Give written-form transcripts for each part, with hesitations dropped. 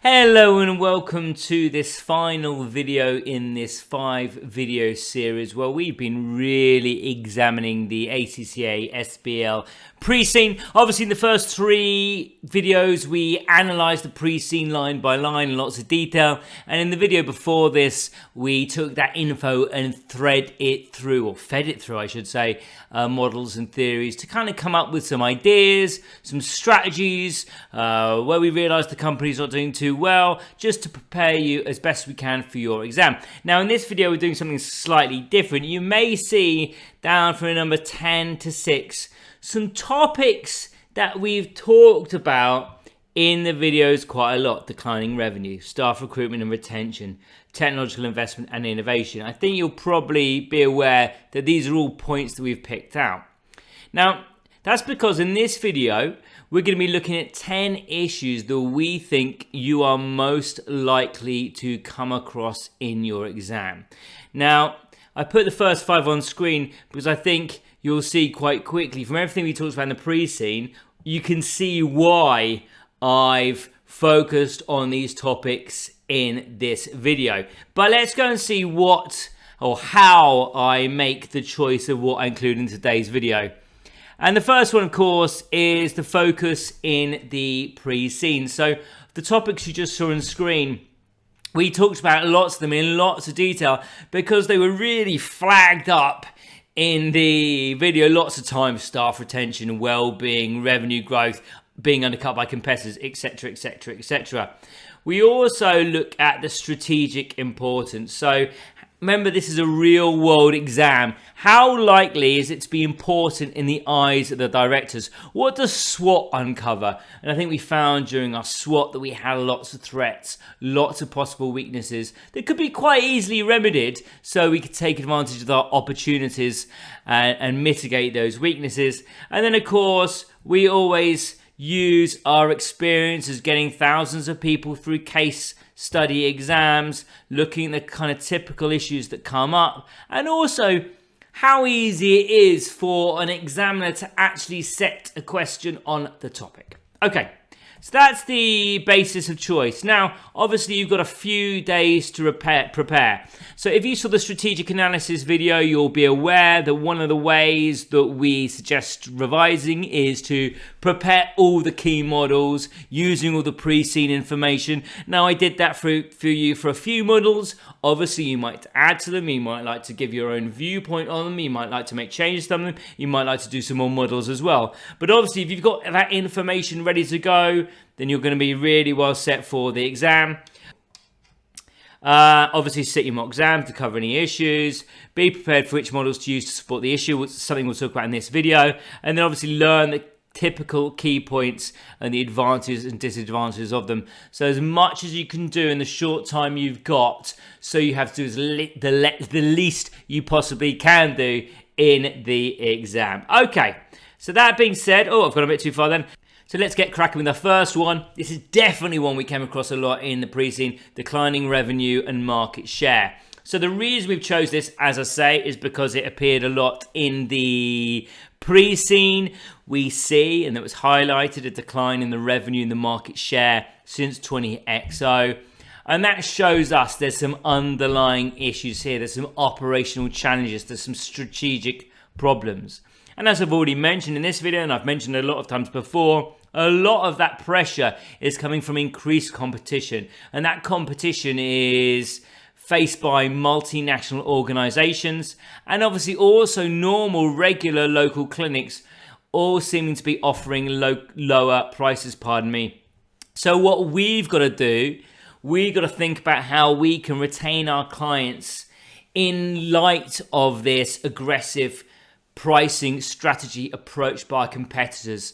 Hello and welcome to this final video in this 5-video series where we've been really examining the ACCA SBL pre-scene. Obviously in the first 3 videos we analysed the pre-scene line by line in lots of detail, and in the video before this we took that info and fed it through I should say, models and theories to kind of come up with some ideas, some strategies where we realised the company's not doing too well, just to prepare you as best we can for your exam. Now in this video we're doing something slightly different. You may see down from number 10 to 6 some topics that we've talked about in the videos quite a lot: declining revenue, staff recruitment and retention, technological investment and innovation. I think you'll probably be aware that these are all points that we've picked out. Now that's because in this video we're going to be looking at 10 issues that we think you are most likely to come across in your exam. Now, I put the first 5 on screen because I think you'll see quite quickly from everything we talked about in the pre-scene, you can see why I've focused on these topics in this video. But let's go and see what or how I make the choice of what I include in today's video. And the first one, of course, is the focus in the pre-scene. So the topics you just saw on screen, we talked about lots of them in lots of detail because they were really flagged up in the video lots of times: staff retention, well-being, revenue growth, being undercut by competitors, etc, etc, etc. We also look at the strategic importance. So remember, this is a real-world exam. How likely is it to be important in the eyes of the directors? What does SWOT uncover? And I think we found during our SWOT that we had lots of threats, lots of possible weaknesses that could be quite easily remedied, so we could take advantage of our opportunities and mitigate those weaknesses. And then, of course, we always use our experience as getting thousands of people through case study exams, looking at the kind of typical issues that come up, and also how easy it is for an examiner to actually set a question on the topic. Okay, so that's the basis of choice. Now, obviously, you've got a few days to prepare. So if you saw the strategic analysis video, you'll be aware that one of the ways that we suggest revising is to prepare all the key models using all the pre-scene information. Now, I did that for you for a few models. Obviously, you might add to them. You might like to give your own viewpoint on them. You might like to make changes to them. You might like to do some more models as well. But obviously, if you've got that information ready to go, then you're going to be really well set for the exam. Obviously, sit your mock exam to cover any issues. Be prepared for which models to use to support the issue, which is something we'll talk about in this video. And then obviously learn the typical key points and the advantages and disadvantages of them. So as much as you can do in the short time you've got, so you have to do the least you possibly can do in the exam. Okay, so that being said, I've gone a bit too far then. So let's get cracking with the first one. This is definitely one we came across a lot in the pre-scene: declining revenue and market share. So the reason we've chose this, as I say, is because it appeared a lot in the pre-scene. We see, and it was highlighted, a decline in the revenue and the market share since 20XO. And that shows us there's some underlying issues here. There's some operational challenges. There's some strategic problems. And as I've already mentioned in this video, and I've mentioned a lot of times before, a lot of that pressure is coming from increased competition. And that competition is faced by multinational organizations and obviously also normal, regular local clinics, all seeming to be offering lower prices, So what we've got to do, we've got to think about how we can retain our clients in light of this aggressive pricing strategy approach by competitors.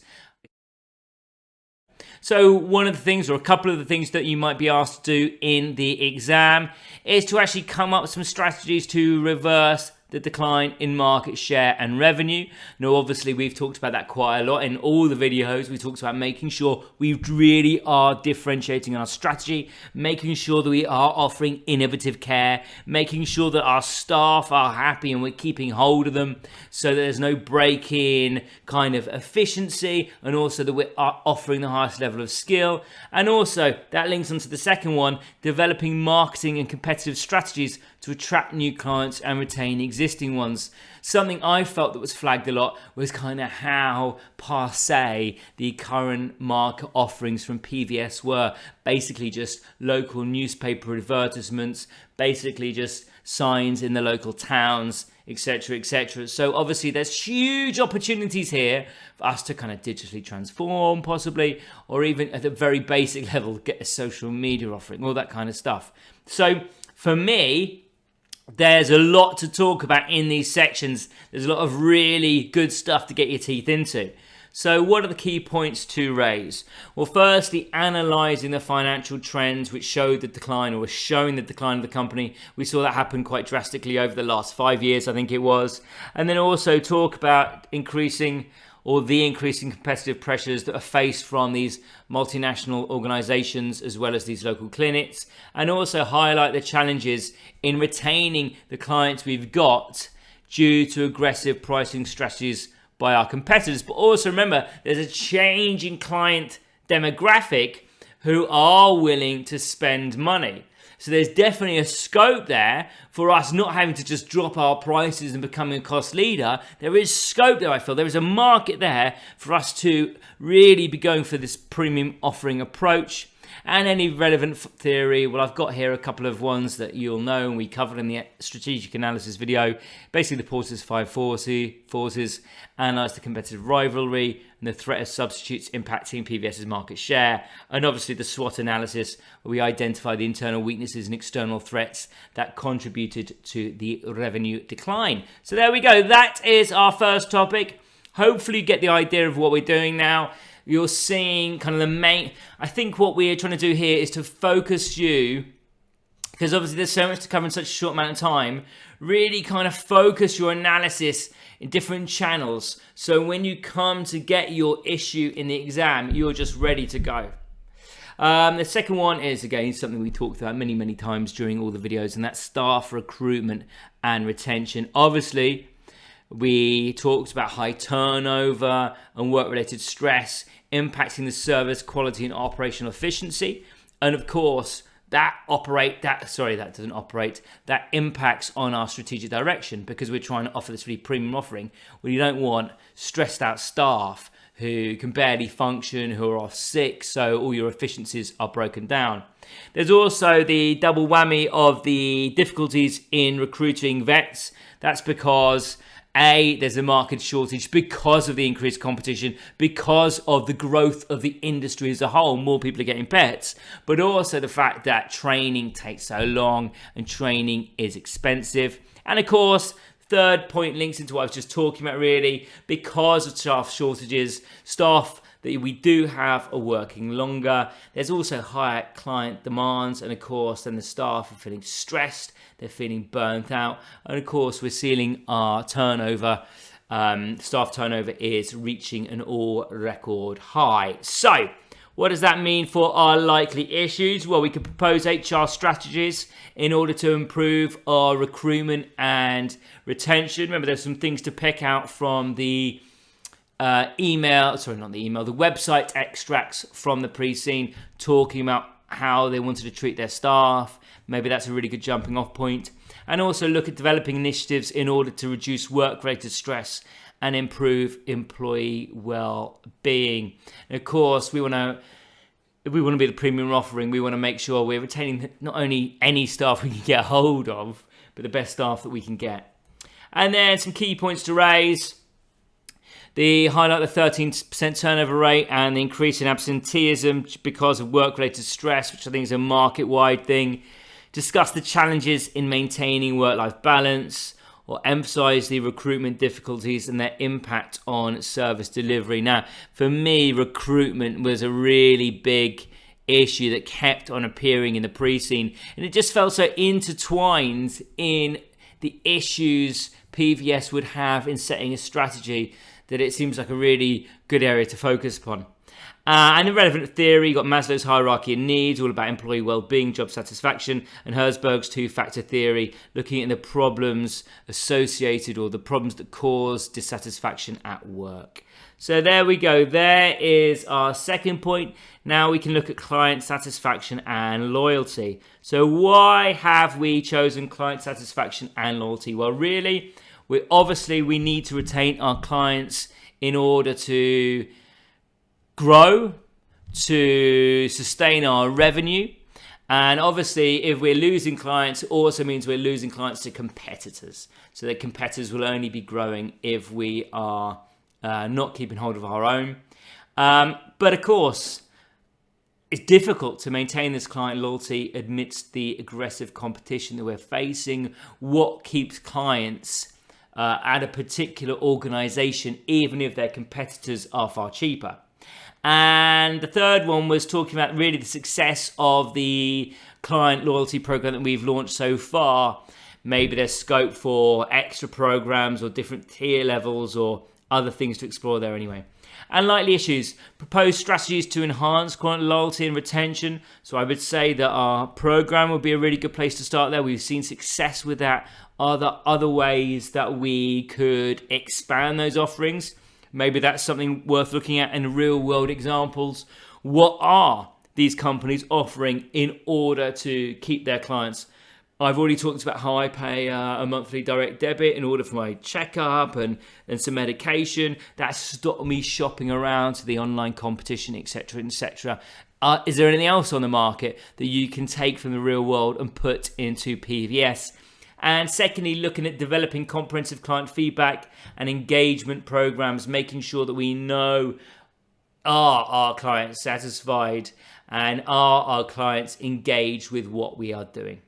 So one of the things, or a couple of the things that you might be asked to do in the exam, is to actually come up with some strategies to reverse the decline in market share and revenue. Now, obviously, we've talked about that quite a lot in all the videos. We talked about making sure we really are differentiating our strategy, making sure that we are offering innovative care, making sure that our staff are happy and we're keeping hold of them so that there's no break in kind of efficiency, and also that we are offering the highest level of skill. And also, that links onto the second one, developing marketing and competitive strategies to attract new clients and retain existing ones. Something I felt that was flagged a lot was kind of how passé the current market offerings from PVS were. Basically just local newspaper advertisements, basically just signs in the local towns, etc., etc. So obviously there's huge opportunities here for us to kind of digitally transform possibly, or even at a very basic level, get a social media offering, all that kind of stuff. So for me, there's a lot to talk about in these sections. There's a lot of really good stuff to get your teeth into. So what are the key points to raise? Well, firstly, analysing the financial trends which showed the decline, or were showing the decline of the company. We saw that happen quite drastically over the last 5 years, I think it was. And then also talk about the increasing competitive pressures that are faced from these multinational organizations as well as these local clinics, and also highlight the challenges in retaining the clients we've got due to aggressive pricing strategies by our competitors. But also remember, there's a change in client demographic who are willing to spend money. So there's definitely a scope there for us not having to just drop our prices and becoming a cost leader. There is scope there, I feel. There is a market there for us to really be going for this premium offering approach. And any relevant theory, well, I've got here a couple of ones that you'll know and we covered in the strategic analysis video. Basically, the Porter's 5 forces, analyse the competitive rivalry and the threat of substitutes impacting PVS's market share. And obviously the SWOT analysis, where we identify the internal weaknesses and external threats that contributed to the revenue decline. So there we go. That is our first topic. Hopefully you get the idea of what we're doing now. You're seeing kind of the main, I think what we're trying to do here is to focus you, because obviously there's so much to cover in such a short amount of time, really kind of focus your analysis in different channels. So when you come to get your issue in the exam, you're just ready to go. The second one is, again, something we talked about many times during all the videos, and that's staff recruitment and retention. Obviously, we talked about high turnover and work-related stress impacting the service quality and operational efficiency. And of course, that impacts on our strategic direction, because we're trying to offer this really premium offering where you don't want stressed out staff who can barely function, who are off sick, so all your efficiencies are broken down. There's also the double whammy of the difficulties in recruiting vets. That's because there's a market shortage because of the increased competition, because of the growth of the industry as a whole. More people are getting pets, but also the fact that training takes so long and training is expensive. And of course, third point links into what I was just talking about, really, because of staff shortages, staff that we do have are working longer. There's also higher client demands, and of course, then the staff are feeling stressed, they're feeling burnt out, and of course, we're seeing our turnover. Staff turnover is reaching an all-record high. So, what does that mean for our likely issues? Well, we could propose HR strategies in order to improve our recruitment and retention. Remember, there's some things to pick out from the the website extracts from the pre-scene, talking about how they wanted to treat their staff. Maybe that's a really good jumping off point. And also look at developing initiatives in order to reduce work-related stress and improve employee well-being. And of course, if we want to be the premium offering, we want to make sure we're retaining not only any staff we can get hold of, but the best staff that we can get. And then some key points to raise. The highlight the 13% turnover rate and the increase in absenteeism because of work-related stress, which I think is a market-wide thing. Discuss the challenges in maintaining work-life balance, or emphasize the recruitment difficulties and their impact on service delivery. Now, for me, recruitment was a really big issue that kept on appearing in the pre-scene, and it just felt so intertwined in the issues PVS would have in setting a strategy, that it seems like a really good area to focus upon. And in relevant theory, you've got Maslow's hierarchy of needs, all about employee well-being, job satisfaction, and Herzberg's two-factor theory, looking at the problems associated or the problems that cause dissatisfaction at work. So there we go. There is our second point. Now we can look at client satisfaction and loyalty. So why have we chosen client satisfaction and loyalty? Well, really, we need to retain our clients in order to grow, to sustain our revenue. And obviously, if we're losing clients, it also means we're losing clients to competitors. So the competitors will only be growing if we are not keeping hold of our own. But of course, it's difficult to maintain this client loyalty amidst the aggressive competition that we're facing. What keeps clients at a particular organization, even if their competitors are far cheaper? And the third one was talking about really the success of the client loyalty program that we've launched so far. Maybe there's scope for extra programs or different tier levels or other things to explore there anyway. And likely issues, propose strategies to enhance client loyalty and retention. So I would say that our program would be a really good place to start there. We've seen success with that. Are there other ways that we could expand those offerings? Maybe that's something worth looking at in real world examples. What are these companies offering in order to keep their clients? I've already talked about how I pay a monthly direct debit in order for my checkup and some medication. That stopped me shopping around to the online competition, etc., etc. Is there anything else on the market that you can take from the real world and put into PVS? And secondly, looking at developing comprehensive client feedback and engagement programs, making sure that we know, are our clients satisfied and are our clients engaged with what we are doing?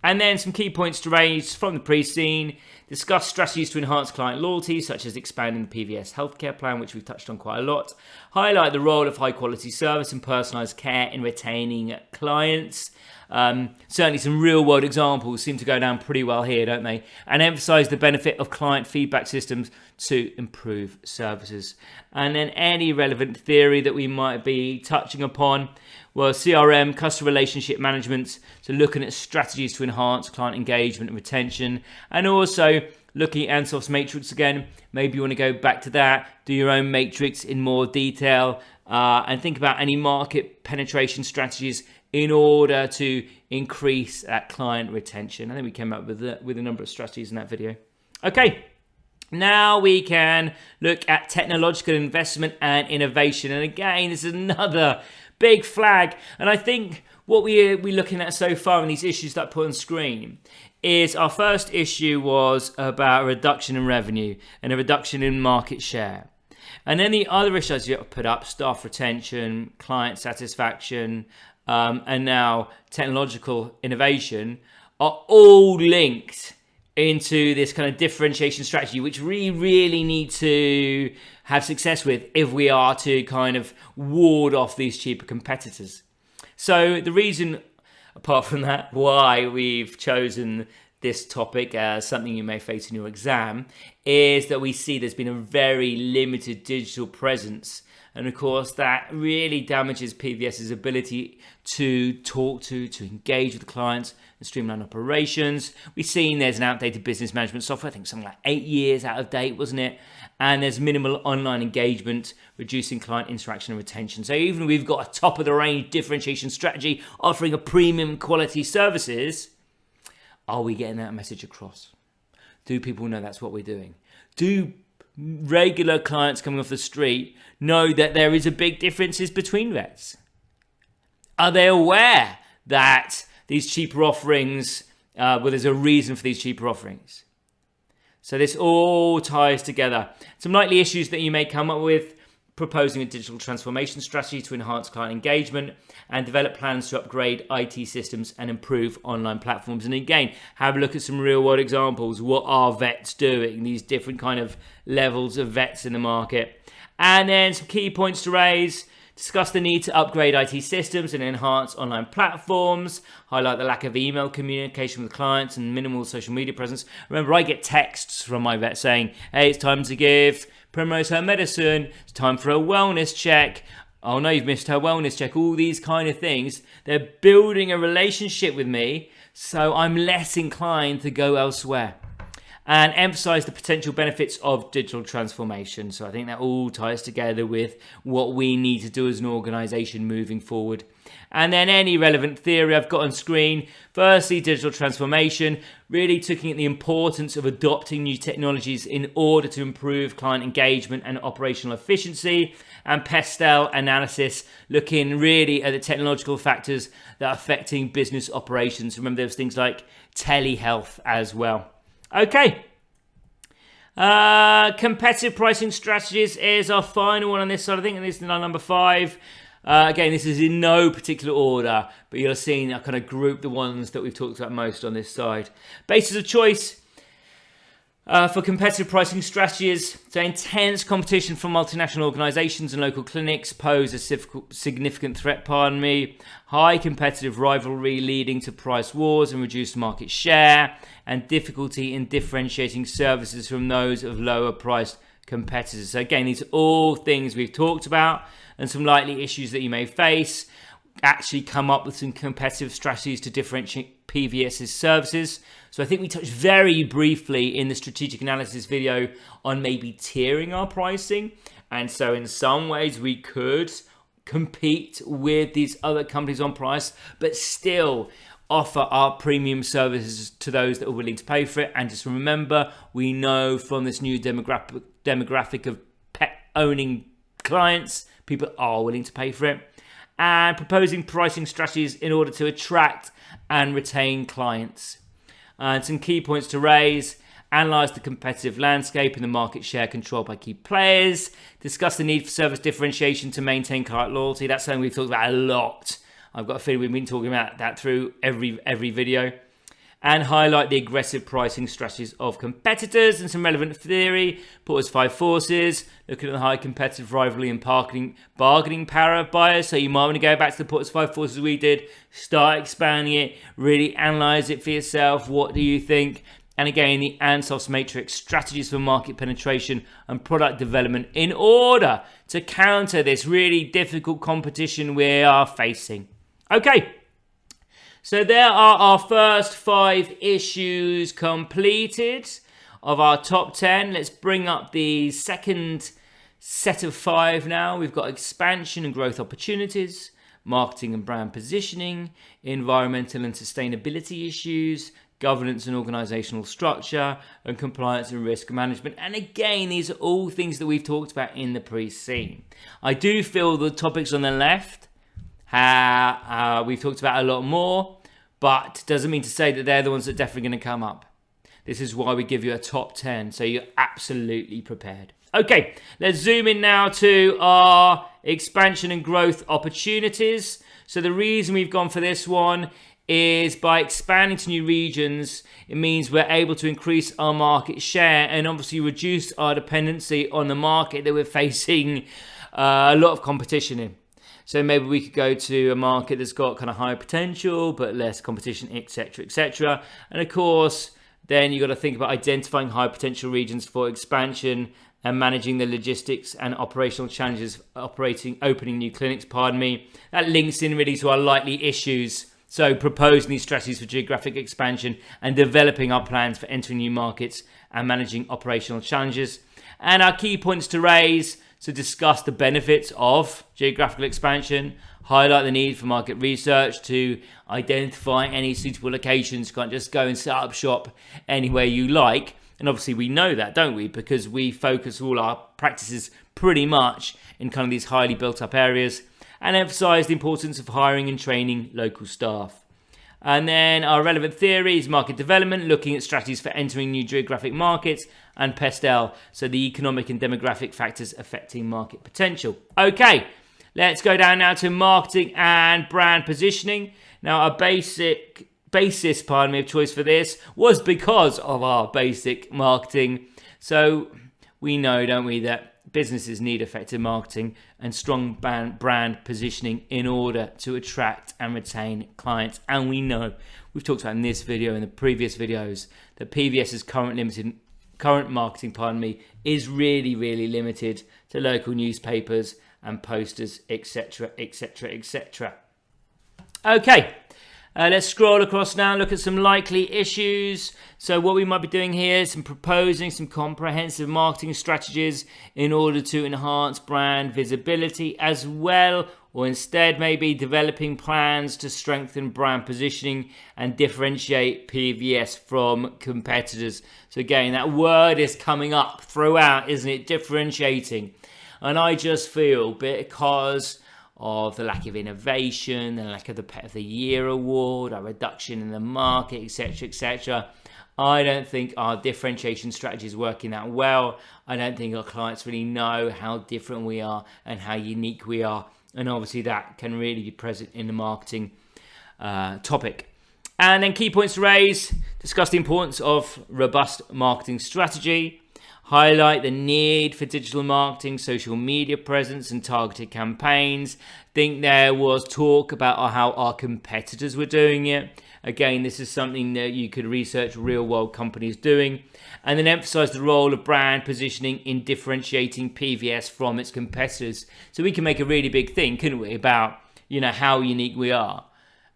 And then some key points to raise from the pre-scene. Discuss strategies to enhance client loyalty, such as expanding the PVS healthcare plan, which we've touched on quite a lot. Highlight the role of high quality service and personalized care in retaining clients. Certainly some real world examples seem to go down pretty well here, don't they? And emphasize the benefit of client feedback systems to improve services. And then any relevant theory that we might be touching upon. Well, CRM, customer relationship management, so looking at strategies to enhance client engagement and retention, and also looking at Ansoff's matrix again. Maybe you want to go back to that, do your own matrix in more detail, and think about any market penetration strategies in order to increase that client retention. I think we came up with a number of strategies in that video. Okay. Now we can look at technological investment and innovation. And again, this is another big flag. And I think what we're looking at so far in these issues that I put on screen is our first issue was about a reduction in revenue and a reduction in market share. And then the other issues you put up, staff retention, client satisfaction, and now technological innovation, are all linked into this kind of differentiation strategy, which we really need to have success with if we are to kind of ward off these cheaper competitors. So the reason, apart from that, why we've chosen this topic as something you may face in your exam is that we see there's been a very limited digital presence. And of course, that really damages PVS's ability to talk to engage with clients and streamline operations. We've seen there's an outdated business management software, I think something like 8 years out of date, wasn't it? And there's minimal online engagement, reducing client interaction and retention. So even if we've got a top of the range differentiation strategy offering a premium quality services, are we getting that message across? Do people know that's what we're doing? Do regular clients coming off the street know that there is a big differences between vets? Are they aware that these cheaper offerings, there's a reason for these cheaper offerings? So this all ties together. Some likely issues that you may come up with: proposing a digital transformation strategy to enhance client engagement and develop plans to upgrade IT systems and improve online platforms. And again, have a look at some real world examples. What are vets doing? These different kind of levels of vets in the market. And then some key points to raise: Discuss the need to upgrade IT systems and enhance online platforms. Highlight the lack of email communication with clients and minimal social media presence. Remember, I get texts from my vet saying, hey, it's time to give Primrose her medicine. It's time for a wellness check. Oh no, you've missed her wellness check. All these kind of things. They're building a relationship with me, so I'm less inclined to go elsewhere. And emphasize the potential benefits of digital transformation. So I think that all ties together with what we need to do as an organization moving forward. And then any relevant theory I've got on screen. Firstly, digital transformation, really looking at the importance of adopting new technologies in order to improve client engagement and operational efficiency. And Pestel analysis, looking really at the technological factors that are affecting business operations. Remember, there's things like telehealth as well. Okay, competitive pricing strategies is our final one on this side. I think this is number 5. Again, this is in no particular order, but you'll have seen I kind of group the ones that we've talked about most on this side. Basis of choice for competitive pricing strategies. So intense competition from multinational organizations and local clinics pose a significant threat, High competitive rivalry leading to price wars and reduced market share, and difficulty in differentiating services from those of lower priced competitors. So again, these are all things we've talked about and some likely issues that you may face. Actually come up with some competitive strategies to differentiate PVS's services. So I think we touched very briefly in the strategic analysis video on maybe tiering our pricing. And so in some ways we could compete with these other companies on price, but still offer our premium services to those that are willing to pay for it. And just remember, we know from this new demographic of pet owning clients, people are willing to pay for it. And proposing pricing strategies in order to attract and retain clients. And some key points to raise: analyze the competitive landscape and the market share controlled by key players. Discuss the need for service differentiation to maintain client loyalty. That's something we've talked about a lot. I've got a feeling we've been talking about that through every video. And highlight the aggressive pricing strategies of competitors and some relevant theory. Porter's 5 forces, looking at the high competitive rivalry and bargaining power of buyers. So you might want to go back to the Porter's 5 forces we did, start expanding it, really analyze it for yourself. What do you think? And again, the Ansos matrix, strategies for market penetration and product development in order to counter this really difficult competition we are facing. Okay. So there are our first 5 issues completed of our top 10. Let's bring up the second set of 5 now. We've got expansion and growth opportunities, marketing and brand positioning, environmental and sustainability issues, governance and organizational structure, and compliance and risk management. And again, these are all things that we've talked about in the pre-scene. I do feel the topics on the left we've talked about a lot more, but doesn't mean to say that they're the ones that are definitely going to come up. This is why we give you a top 10, so you're absolutely prepared. Okay, let's zoom in now to our expansion and growth opportunities. So the reason we've gone for this one is by expanding to new regions, it means we're able to increase our market share and obviously reduce our dependency on the market that we're facing a lot of competition in. So maybe we could go to a market that's got kind of higher potential, but less competition, etc., etc. And of course, then you've got to think about identifying high potential regions for expansion and managing the logistics and operational challenges opening new clinics, That links in really to our likely issues. So proposing these strategies for geographic expansion and developing our plans for entering new markets and managing operational challenges. And our key points to raise: to discuss the benefits of geographical expansion, highlight the need for market research to identify any suitable locations. You can't just go and set up shop anywhere you like. And obviously we know that, don't we? Because we focus all our practices pretty much in kind of these highly built up areas, and emphasize the importance of hiring and training local staff. And then our relevant theories: market development, looking at strategies for entering new geographic markets, and Pestel, so the economic and demographic factors affecting market potential. Okay, let's go down now to marketing and brand positioning. Now, our basis of choice for this was because of our basic marketing. So we know, don't we, that businesses need effective marketing and strong brand positioning in order to attract and retain clients. And we know, we've talked about in this video and the previous videos, that PVS's current marketing, is really, really limited to local newspapers and posters, etc., etc., etc. Okay. Let's scroll across now and look at some likely issues. So what we might be doing here is proposing some comprehensive marketing strategies in order to enhance brand visibility as well, or instead maybe developing plans to strengthen brand positioning and differentiate PVS from competitors. So again, that word is coming up throughout, isn't it? Differentiating. And I just feel, because of the lack of innovation, the lack of the Pet of the Year award, a reduction in the market, etc., etc., I don't think our differentiation strategy is working that well. I don't think our clients really know how different we are and how unique we are. And obviously that can really be present in the marketing topic. And then key points to raise: discuss the importance of robust marketing strategy, highlight the need for digital marketing, social media presence, and targeted campaigns. Think there was talk about how our competitors were doing it. Again, this is something that you could research real-world companies doing. And then emphasize the role of brand positioning in differentiating PVS from its competitors. So we can make a really big thing, couldn't we, about, how unique we are.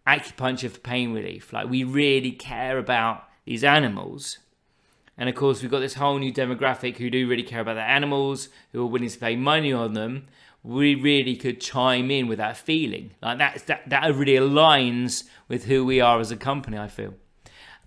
Acupuncture for pain relief. Like, we really care about these animals. And of course, we've got this whole new demographic who do really care about their animals, who are willing to pay money on them. We really could chime in with that feeling. Like that really aligns with who we are as a company, I feel.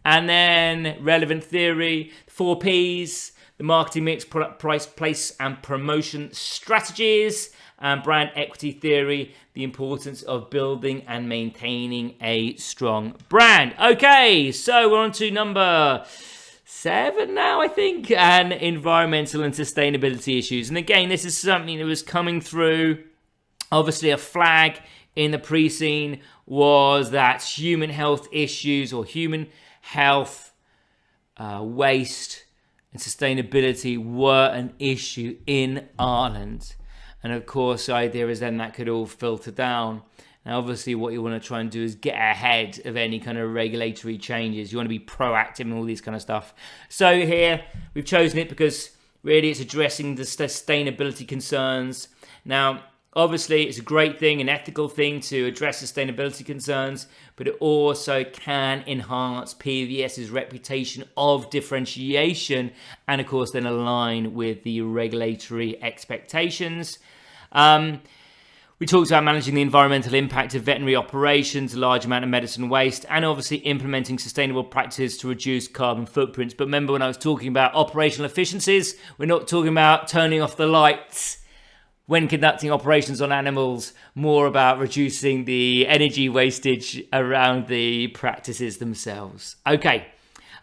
And then relevant theory, 4 Ps, the marketing mix, product, price, place, and promotion strategies, and brand equity theory, the importance of building and maintaining a strong brand. Okay, so we're on to number 7 now, I think, and environmental and sustainability issues. And again, this is something that was coming through. Obviously, a flag in the pre-scene was that human health issues, or human health, waste and sustainability were an issue in Ireland. And of course, the idea is then that could all filter down. Now, obviously, what you want to try and do is get ahead of any kind of regulatory changes. You want to be proactive and all these kind of stuff. So here, we've chosen it because really it's addressing the sustainability concerns. Now, obviously, it's a great thing, an ethical thing to address sustainability concerns, but it also can enhance PVS's reputation of differentiation and, of course, then align with the regulatory expectations. We talked about managing the environmental impact of veterinary operations, a large amount of medicine waste, and obviously implementing sustainable practices to reduce carbon footprints. But remember, when I was talking about operational efficiencies, we're not talking about turning off the lights when conducting operations on animals, more about reducing the energy wastage around the practices themselves. Okay,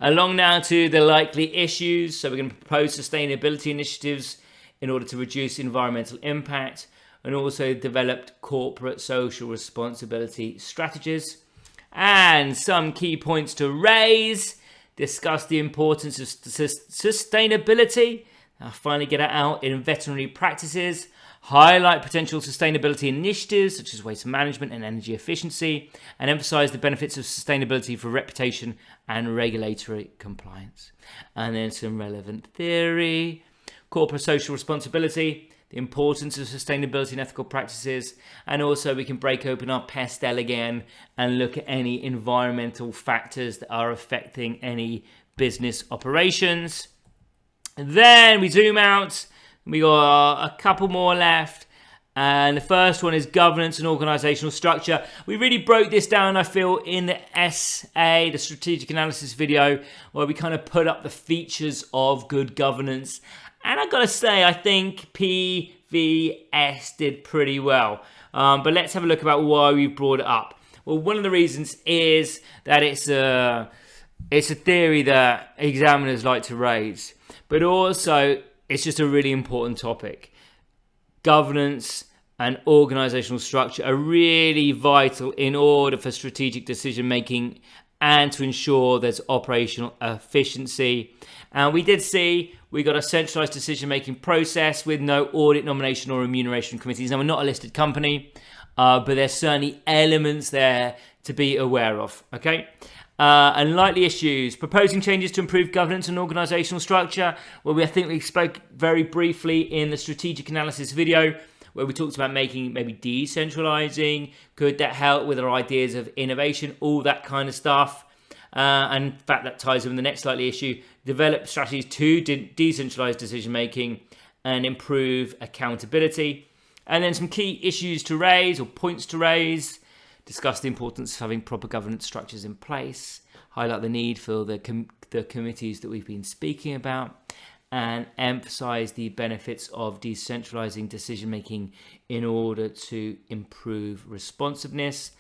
along now to the likely issues. So we're going to propose sustainability initiatives in order to reduce environmental impact, and also developed corporate social responsibility strategies. And some key points to raise: discuss the importance of sustainability. Now, finally get it out in veterinary practices. Highlight potential sustainability initiatives such as waste management and energy efficiency, and emphasize the benefits of sustainability for reputation and regulatory compliance. And then some relevant theory: corporate social responsibility, the importance of sustainability and ethical practices, and also we can break open our pestle again and look at any environmental factors that are affecting any business operations. And then we zoom out, we got a couple more left, and the first one is governance and organizational structure. We really broke this down, I feel, in the SA, the strategic analysis video, where we kind of put up the features of good governance. And I've got to say, I think PVS did pretty well. But let's have a look about why we brought it up. Well, one of the reasons is that it's a theory that examiners like to raise. But also, it's just a really important topic. Governance and organizational structure are really vital in order for strategic decision making and to ensure there's operational efficiency. And we did see we got a centralized decision-making process with no audit, nomination, or remuneration committees. Now, we're not a listed company, but there's certainly elements there to be aware of, okay? And likely issues, proposing changes to improve governance and organizational structure. Well, I think we spoke very briefly in the strategic analysis video where we talked about maybe decentralizing. Could that help with our ideas of innovation, all that kind of stuff? And in fact, that ties in with the next likely issue. Develop strategies to decentralize decision-making and improve accountability. And then some key issues to raise or points to raise. Discuss the importance of having proper governance structures in place. Highlight the need for the committees that we've been speaking about. And emphasize the benefits of decentralizing decision-making in order to improve responsiveness.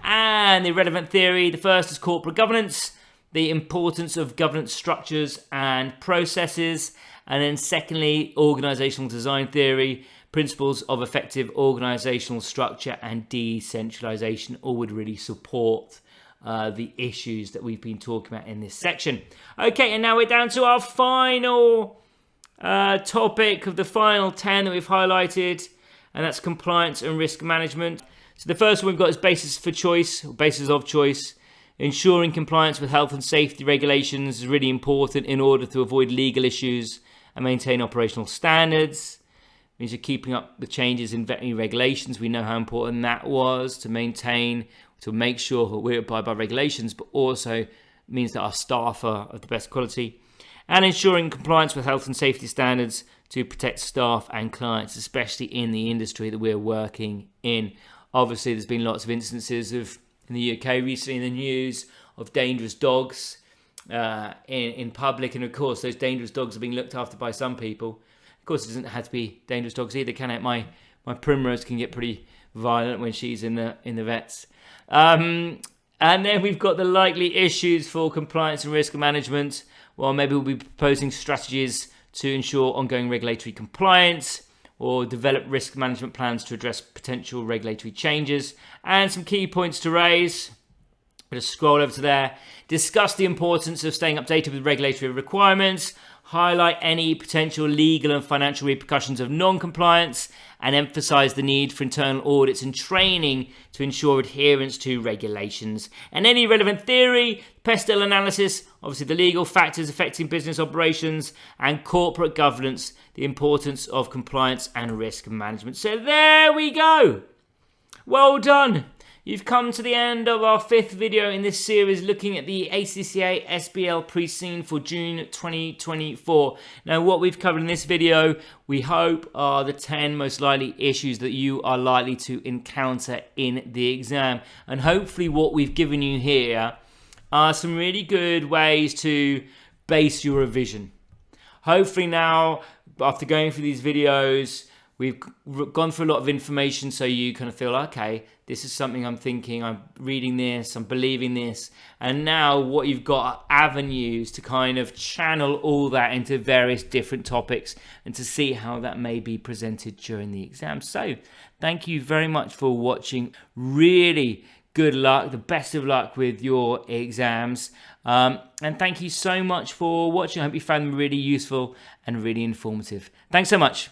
And the relevant theory, the first is corporate governance, the importance of governance structures and processes. And then secondly, organizational design theory, principles of effective organizational structure and decentralization, all would really support the issues that we've been talking about in this section. Okay, and now we're down to our final topic of the final 10 that we've highlighted, and that's compliance and risk management. So the first one we've got is basis of choice. Ensuring compliance with health and safety regulations is really important in order to avoid legal issues and maintain operational standards. It means you're keeping up the changes in veterinary regulations. We know how important that was to make sure that we abide by regulations, but also means that our staff are of the best quality. And ensuring compliance with health and safety standards to protect staff and clients, especially in the industry that we're working in. Obviously, there's been lots of instances in the UK recently in the news of dangerous dogs in public. And of course, those dangerous dogs are being looked after by some people. Of course, it doesn't have to be dangerous dogs either, can it? My Primrose can get pretty violent when she's in the vets. And then we've got the likely issues for compliance and risk management. Well, maybe we'll be proposing strategies to ensure ongoing regulatory compliance or develop risk management plans to address potential regulatory changes. And some key points to raise. Just scroll over to there. Discuss the importance of staying updated with regulatory requirements. Highlight any potential legal and financial repercussions of non-compliance, and emphasize the need for internal audits and training to ensure adherence to regulations. And any relevant theory, pestle analysis, obviously the legal factors affecting business operations, and corporate governance, the importance of compliance and risk management. So there we go. Well done. You've come to the end of our 5th video in this series looking at the ACCA SBL pre-scene for June 2024. Now, what we've covered in this video, we hope are the 10 most likely issues that you are likely to encounter in the exam. And hopefully what we've given you here are some really good ways to base your revision. Hopefully now, after going through these videos, we've gone through a lot of information so you kind of feel, okay, this is something I'm thinking, I'm reading this, I'm believing this. And now what you've got are avenues to kind of channel all that into various different topics and to see how that may be presented during the exam. So thank you very much for watching. Really good luck, the best of luck with your exams. And thank you so much for watching. I hope you found them really useful and really informative. Thanks so much.